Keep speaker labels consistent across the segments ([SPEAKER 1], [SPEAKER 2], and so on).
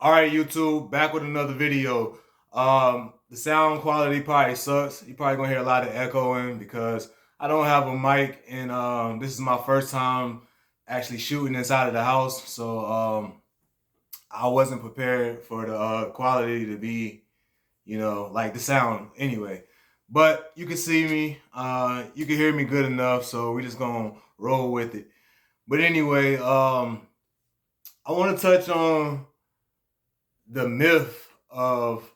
[SPEAKER 1] All right, YouTube, back with another video. The sound quality probably sucks. You're probably gonna hear a lot of echoing because I don't have a mic, and this is my first time actually shooting inside of the house, so I wasn't prepared for the quality to be, like the sound anyway. But you can see me, you can hear me good enough, so we're just gonna roll with it. But anyway, I want to touch on the myth of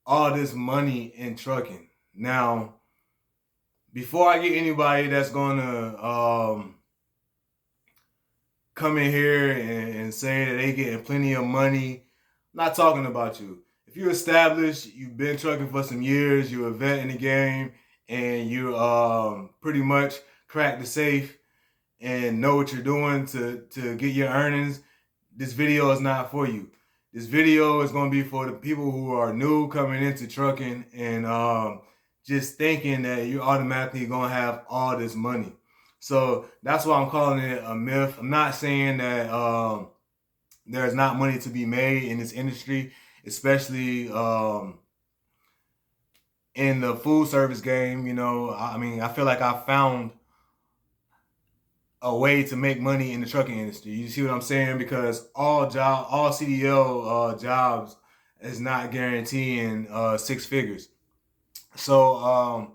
[SPEAKER 1] all this money in trucking. Now, before I get anybody that's gonna come in here and say that they getting plenty of money, I'm not talking about you. If you're established, you've been trucking for some years, you're a vet in the game, and you pretty much crack the safe and know what you're doing to get your earnings, this video is not for you. This video is going to be for the people who are new coming into trucking and just thinking that you're automatically going to have all this money. So that's why I'm calling it a myth. I'm not saying that there's not money to be made in this industry, especially in the food service game. I feel like I found a way to make money in the trucking industry. You see what I'm saying? Because all CDL jobs is not guaranteeing six figures. So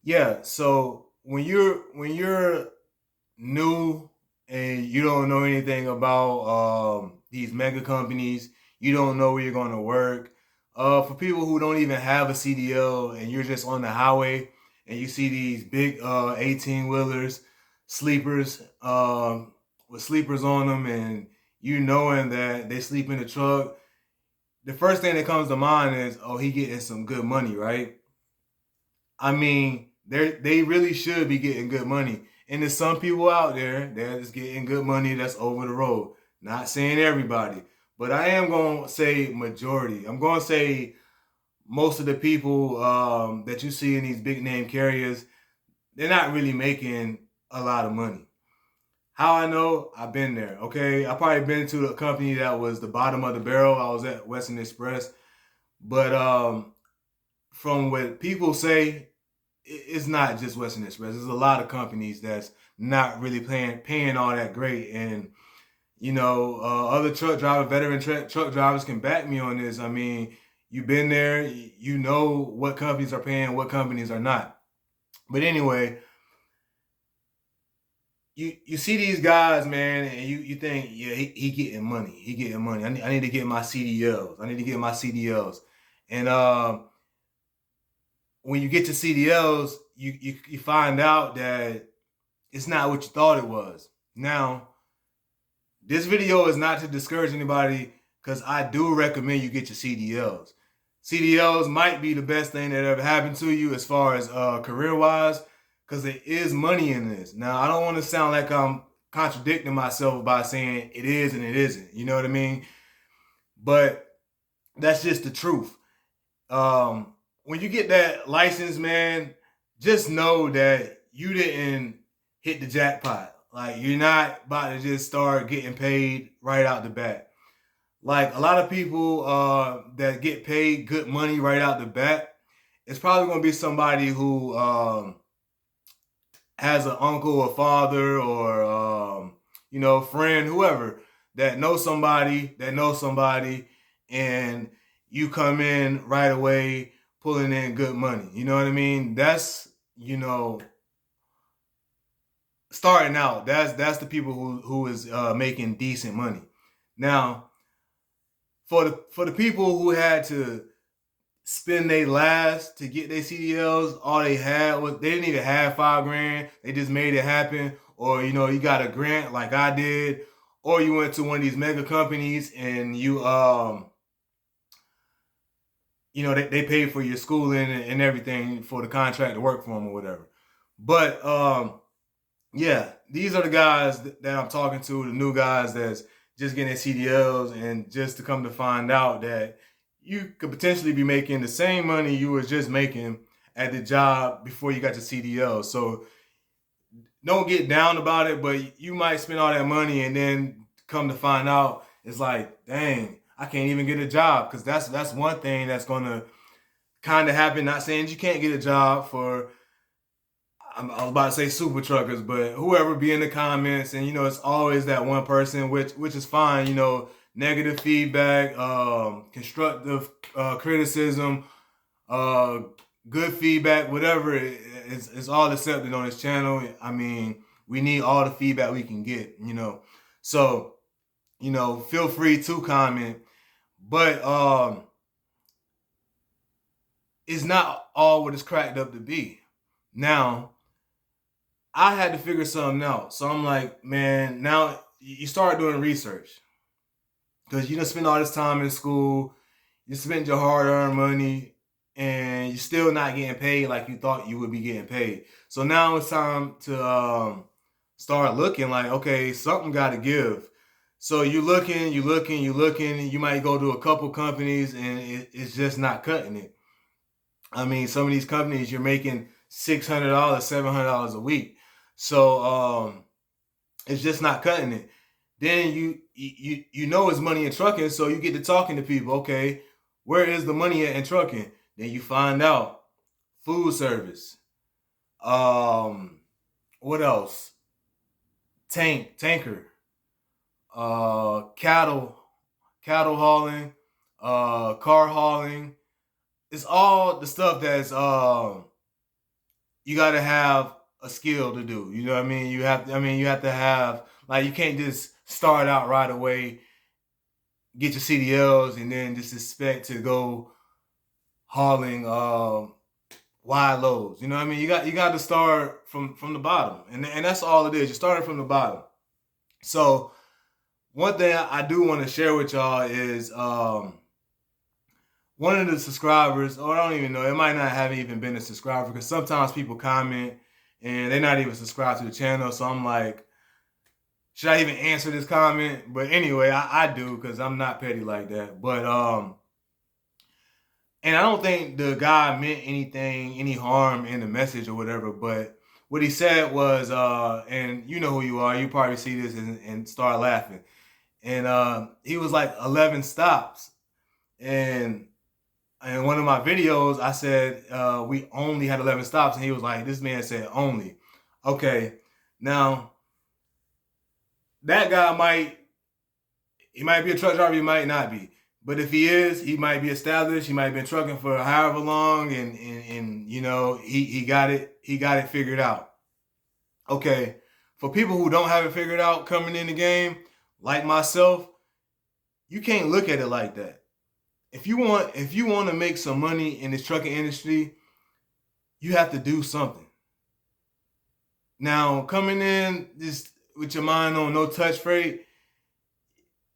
[SPEAKER 1] yeah. So when you're new and you don't know anything about these mega companies, you don't know where you're going to work. For people who don't even have a CDL and you're just on the highway and you see these big 18 wheelers, sleepers with sleepers on them, and you knowing that they sleep in the truck, the first thing that comes to mind is, oh, he getting some good money, right? I mean, they really should be getting good money. And there's some people out there that is getting good money that's over the road. Not saying everybody, but I am going to say majority. I'm going to say most of the people that you see in these big name carriers, they're not really making a lot of money. How I know? I've been there. Okay, I probably been to a company that was the bottom of the barrel. I was at Western Express, but from what people say, it's not just Western Express. There's a lot of companies that's not really paying all that great, and other truck driver, veteran truck drivers can back me on this. I mean, you've been there, you know what companies are paying, what companies are not. But anyway, you see these guys, man, and you think, yeah, he getting money. He getting money. I need to get my CDLs. I need to get my CDLs. And when you get to CDLs, you find out that it's not what you thought it was. Now, this video is not to discourage anybody because I do recommend you get your CDLs. CDLs might be the best thing that ever happened to you as far as career-wise, because there is money in this. Now, I don't want to sound like I'm contradicting myself by saying it is and it isn't. You know what I mean? But that's just the truth. When you get that license, man, just know that you didn't hit the jackpot. Like, you're not about to just start getting paid right out the bat. Like, a lot of people that get paid good money right out the bat, it's probably going to be somebody who has an uncle or father or friend, whoever, that knows somebody, and you come in right away pulling in good money. You know what I mean? That's starting out. That's the people who is making decent money. Now, for the people who had to spend their last to get their CDLs, all they had was, they didn't even have $5 grand. They just made it happen. Or you got a grant like I did, or you went to one of these mega companies and they paid for your schooling and everything for the contract to work for them or whatever. But yeah, these are the guys that I'm talking to, the new guys that's just getting CDLs, and just to come to find out that you could potentially be making the same money you was just making at the job before you got your CDL. So don't get down about it, but you might spend all that money and then come to find out it's like, dang, I can't even get a job, because that's one thing that's gonna kind of happen. Not saying you can't get a job for, I was about to say super truckers, but whoever be in the comments, and it's always that one person, which is fine. Negative feedback, constructive criticism, uh, good feedback, whatever. It's all accepted on this channel. I mean, we need all the feedback we can get. So feel free to comment, but it's not all what it's cracked up to be. Now, I had to figure something out. So I'm like, man, now you start doing research, because you done spend all this time in school, you spent your hard-earned money, and you're still not getting paid like you thought you would be getting paid. So now it's time to start looking like, okay, something got to give. So you're looking, you might go to a couple companies, and it's just not cutting it. I mean, some of these companies, you're making $600, $700 a week. So it's just not cutting it. Then you know it's money in trucking, so you get to talking to people. Okay, where is the money at in trucking? Then you find out food service. What else? Tanker. Cattle hauling, car hauling. It's all the stuff that's you got to have a skill to do. You know what I mean? You have to have, like, you can't just start out right away, get your CDLs, and then just expect to go hauling wide loads. You know what I mean? You got to start from the bottom, and that's all it is. You're starting from the bottom. So one thing I do want to share with y'all is one of the subscribers, or I don't even know, it might not have even been a subscriber, because sometimes people comment and they're not even subscribed to the channel. So I'm like, should I even answer this comment? But anyway, I do, because I'm not petty like that. But and I don't think the guy meant any harm in the message or whatever. But what he said was, and you know who you are, you probably see this and start laughing. And he was like 11 stops, and in one of my videos, I said we only had 11 stops, and he was like, this man said only. Okay, now that guy might be a truck driver, he might not be. But if he is, he might be established. He might have been trucking for however long, and he got it figured out. Okay, for people who don't have it figured out coming in the game, like myself, you can't look at it like that. If you want to make some money in this trucking industry, you have to do something. Now, coming in just with your mind on no touch freight,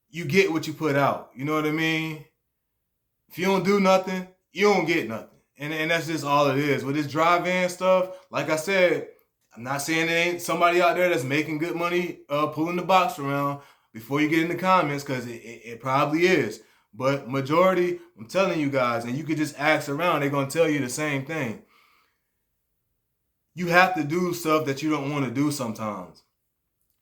[SPEAKER 1] you get what you put out. You know what I mean? If you don't do nothing, you don't get nothing. And that's just all it is. With this dry van stuff, like I said, I'm not saying there ain't somebody out there that's making good money pulling the box around before you get in the comments, because it probably is. But majority, I'm telling you guys, and you could just ask around, they're going to tell you the same thing. You have to do stuff that you don't want to do sometimes.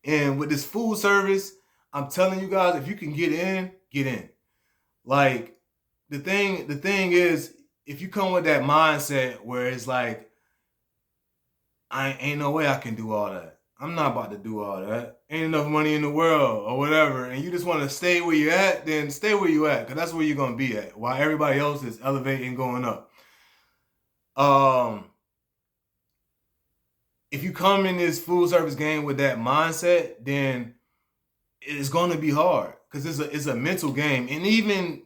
[SPEAKER 1] And with this food service, I'm telling you guys, if you can get in, get in. Like, the thing is, if you come with that mindset where it's like, ain't no way I can do all that. I'm not about to do all that. Ain't enough money in the world or whatever. And you just want to stay where you're at, then stay where you're at, because that's where you're going to be at, while everybody else is elevating, going up. If you come in this food service game with that mindset, then it's going to be hard, because it's a mental game. And even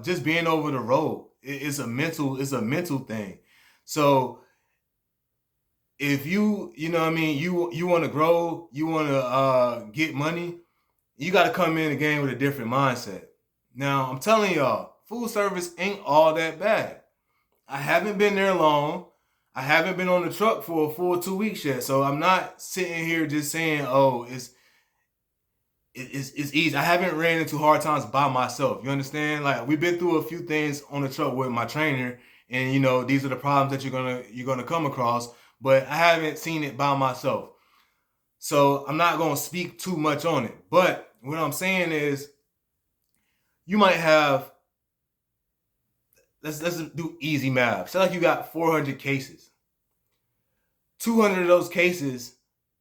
[SPEAKER 1] just being over the road, it's a mental thing. So if you know what I mean, you want to grow, you want to get money, you got to come in the game with a different mindset. Now, I'm telling y'all, food service ain't all that bad. I haven't been there long. I haven't been on the truck for a full 2 weeks yet. So I'm not sitting here just saying, oh, it's easy. I haven't ran into hard times by myself. You understand? Like, we've been through a few things on the truck with my trainer, and these are the problems that you're gonna come across. But I haven't seen it by myself. So I'm not gonna speak too much on it. But what I'm saying is, you might have, let's do easy math. Say like you got 400 cases. 200 of those cases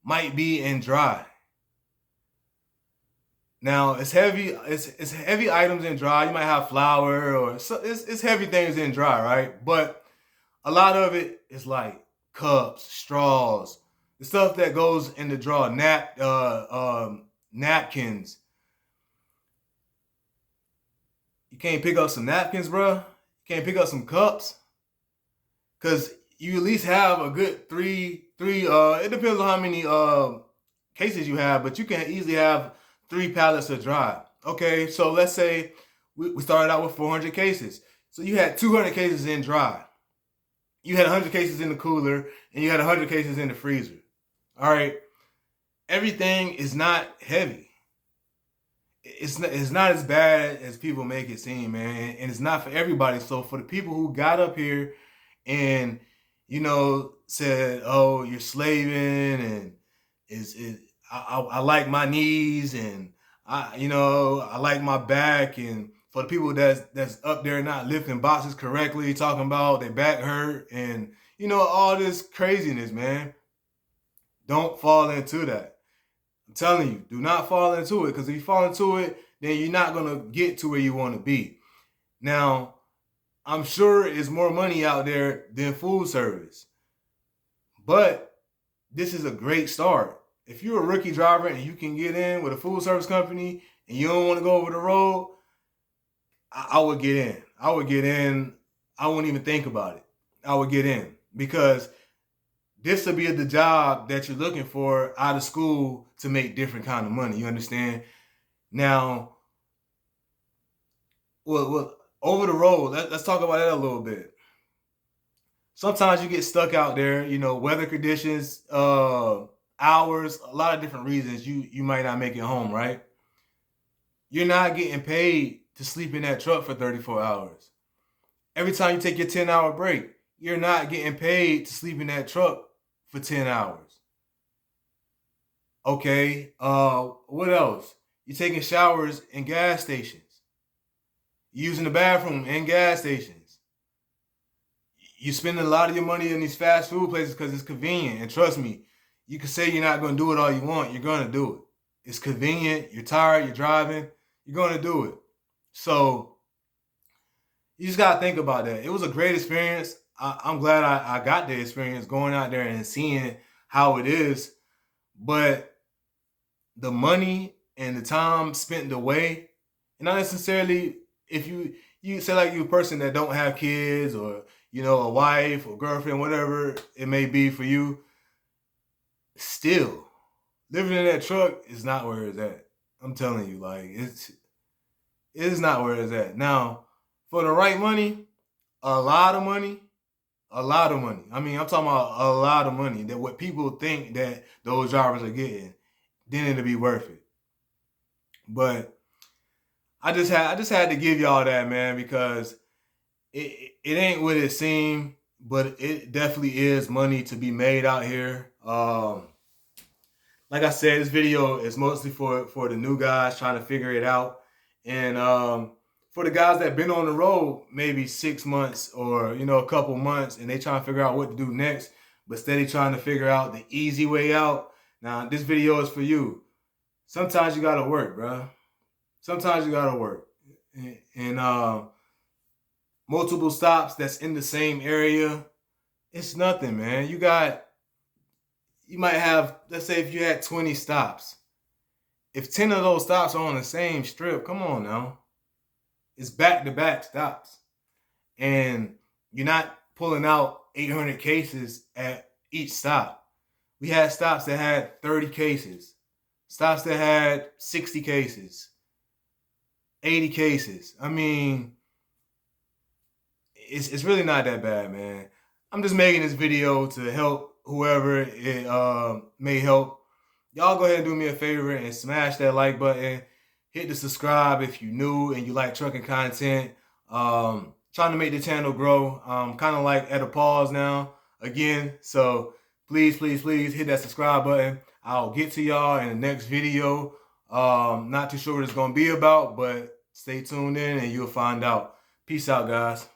[SPEAKER 1] might be in dry. Now it's heavy. It's heavy items in dry. You might have flour or it's heavy things in dry, right? But a lot of it is like cups, straws, the stuff that goes in the drawer, napkins. You can't pick up some napkins, bro. You can't pick up some cups, cause you at least have a good three. It depends on how many cases you have, but you can easily have 3 pallets of dry. Okay, so let's say we started out with 400 cases. So you had 200 cases in dry. You had 100 cases in the cooler, and you had 100 cases in the freezer. All right, everything is not heavy. It's not as bad as people make it seem, man, and it's not for everybody. So for the people who got up here and said, "Oh, you're slaving," and I like my knees, and I like my back, and for the people that's up there not lifting boxes correctly, talking about their back hurt, and all this craziness, man. Don't fall into that. I'm telling you, do not fall into it, because if you fall into it, then you're not gonna get to where you want to be. Now, I'm sure it's more money out there than food service, but this is a great start. If you're a rookie driver and you can get in with a food service company and you don't want to go over the road, I would get in. I would get in. I wouldn't even think about it. I would get in, because this will be the job that you're looking for out of school to make different kind of money. You understand? Now, well, over the road, let's talk about that a little bit. Sometimes you get stuck out there, weather conditions, hours, a lot of different reasons you might not make it home, right? You're not getting paid to sleep in that truck for 34 hours. Every time you take your 10-hour break, you're not getting paid to sleep in that truck for 10 hours. Okay, what else? You're taking showers in gas stations. You're using the bathroom in gas stations. You're spending a lot of your money in these fast food places because it's convenient. And trust me, you can say you're not going to do it all you want. You're going to do it. It's convenient. You're tired. You're driving. You're going to do it. So you just got to think about that. It was a great experience. I'm glad I got the experience going out there and seeing how it is. But the money and the time spent away, and not necessarily if you say like you're a person that don't have kids or, a wife or girlfriend, whatever it may be for you, still, living in that truck is not where it's at. I'm telling you, like, it's not where it's at. Now, for the right money, a lot of money. I mean, I'm talking about a lot of money, that what people think that those drivers are getting, then it'll be worth it. But I just had to give y'all that, man, because it ain't what it seemed, but it definitely is money to be made out here. Like I said, this video is mostly for the new guys trying to figure it out, and for the guys that been on the road maybe 6 months or a couple months, and they trying to figure out what to do next, but steady trying to figure out the easy way out. Now, this video is for you. Sometimes you gotta work, bro. Sometimes you gotta work, and multiple stops that's in the same area, it's nothing, man. You might have, let's say if you had 20 stops, if 10 of those stops are on the same strip, come on now. It's back-to-back stops. And you're not pulling out 800 cases at each stop. We had stops that had 30 cases, stops that had 60 cases, 80 cases. I mean, it's really not that bad, man. I'm just making this video to help whoever it may help. Y'all go ahead and do me a favor and smash that like button. Hit the subscribe if you're new and you like trucking content. Trying to make the channel grow. Kind of like at a pause now again. So please hit that subscribe button. I'll get to y'all in the next video. Not too sure what it's going to be about, but Stay tuned in and you'll find out. Peace out, guys.